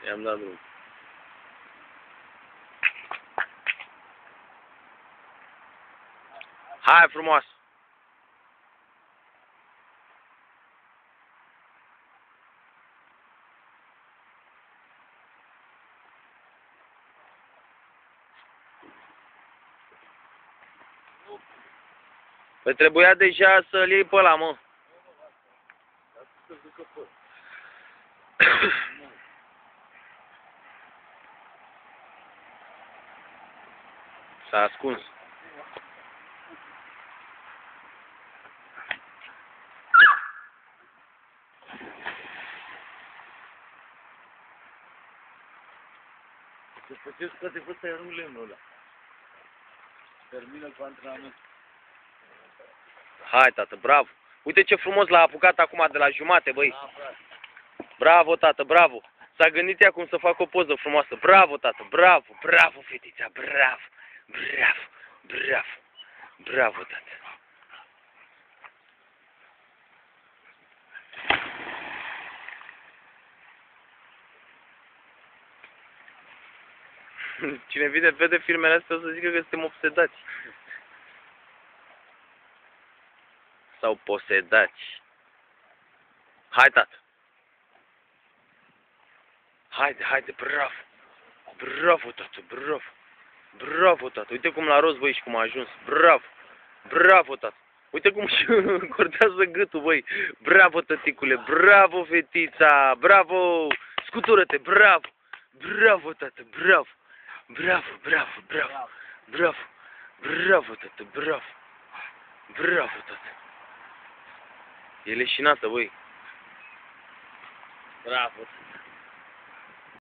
I-am dat drum. Hai frumos! Păi trebuia deja să-l iei pe ăla, mă. S-a ascuns. După ce scoate pe ăsta, iau lemnul ăla. Termină cu antrenament. Hai, tată, bravo. Uite ce frumos l-a apucat acum de la jumate, băi. Bravo, tată, bravo. S-a gândit ea cum să facă o poză frumoasă. Bravo, tată, bravo, bravo, fetița, bravo, bravo, bravo, bravo, tată. Cine vede filmele astea o să zică că suntem obsedați. Sau posedați. Hai, tată. Haide, bravo. Bravo, tată, bravo. Bravo, tată. Uite cum l-a rost, băi, și cum a ajuns. Bravo. Bravo, tată. Uite cum și încordează gâtul, băi. Bravo, tăticule. Bravo, fetița. Bravo. Scutură-te. Bravo. Bravo, tată. Bravo. Bravo, bravo, bravo. Bravo. Bravo, tată. Bravo. Bravo, tată. E leșinată, băi. Bravo.